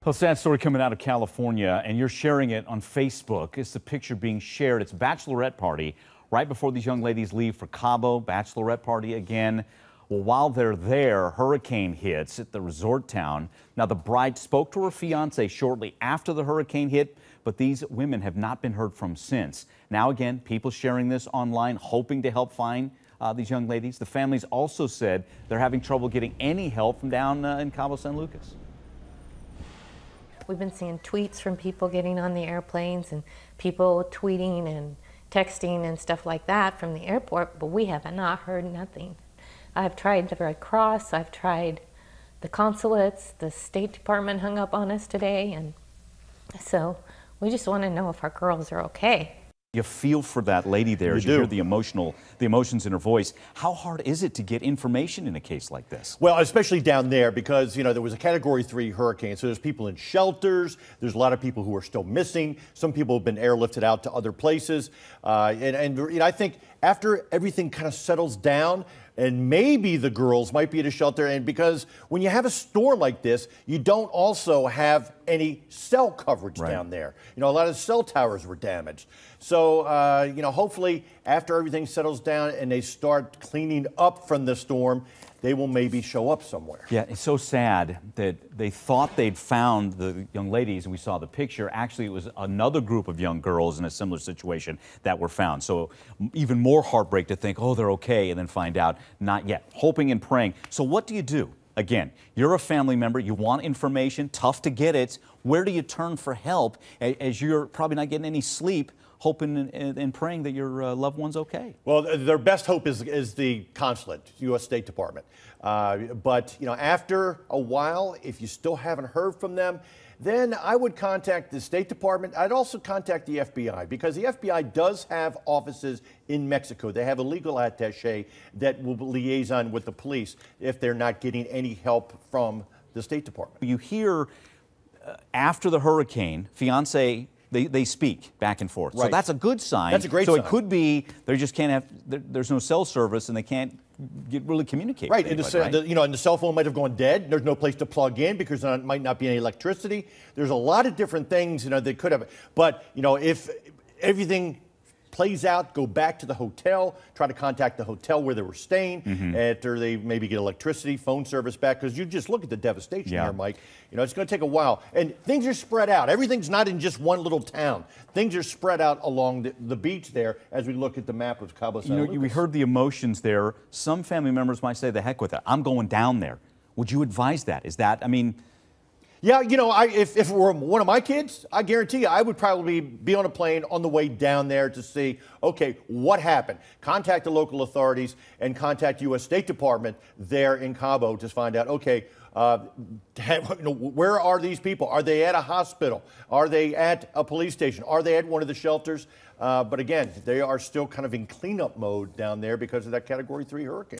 A sad story coming out of California, and you're sharing it on Facebook. It's the picture being shared. It's a bachelorette party right before these young ladies leave for Cabo. Bachelorette party again. Well, while they're there, hurricane hits at the resort town. Now, the bride spoke to her fiance shortly after the hurricane hit, but these women have not been heard from since. Now, again, people sharing this online, hoping to help find these young ladies. The families also said they're having trouble getting any help from down in Cabo San Lucas. We've been seeing tweets from people getting on the airplanes and people tweeting and texting and stuff like that from the airport, but we have not heard nothing. I've tried the Red Cross, I've tried the consulates, the State Department hung up on us today, and so we just want to know if our girls are okay. You feel for that lady there as you hear the emotions in her voice. How hard is it to get information in a case like this? Well, especially down there because, there was a Category 3 hurricane, so there's people in shelters. There's a lot of people who are still missing. Some people have been airlifted out to other places. I think after everything kind of settles down, and maybe the girls might be at a shelter, and because when you have a storm like this, you don't also have any cell coverage down there. A lot of cell towers were damaged. So, hopefully after everything settles down and they start cleaning up from the storm, they will maybe show up somewhere. Yeah, it's so sad that they thought they'd found the young ladies, and we saw the picture. Actually, it was another group of young girls in a similar situation that were found. So even more heartbreak to think, oh, they're okay, and then find out not yet. Hoping and praying. So what do you do? Again, you're a family member, you want information, tough to get it. Where do you turn for help as you're probably not getting any sleep, hoping and praying that your loved one's okay? Well, their best hope is the consulate, U.S. State Department. But after a while, if you still haven't heard from them, then I would contact the State Department. I'd also contact the FBI because the FBI does have offices in Mexico. They have a legal attaché that will liaison with the police if they're not getting any help from the State Department. You hear after the hurricane, fiance, they speak back and forth. Right. So that's a good sign. That's a great sign. So it could be they just can't have, there's no cell service and they can't really communicate. Right, with and anybody, and the cell phone might have gone dead. There's no place to plug in because there might not be any electricity. There's a lot of different things, that could have. But, if everything plays out, go back to the hotel, try to contact the hotel where they were staying after they maybe get electricity, phone service back, because you just look at the devastation here, Mike. It's going to take a while. And things are spread out. Everything's not in just one little town. Things are spread out along the beach there as we look at the map of Cabo San Lucas. We heard the emotions there. Some family members might say, the heck with it, I'm going down there. Would you advise that? Is that, Yeah, if it were one of my kids, I guarantee you I would probably be on a plane on the way down there to see, okay, what happened? Contact the local authorities and contact U.S. State Department there in Cabo to find out, okay, where are these people? Are they at a hospital? Are they at a police station? Are they at one of the shelters? But again, they are still kind of in cleanup mode down there because of that Category 3 hurricane.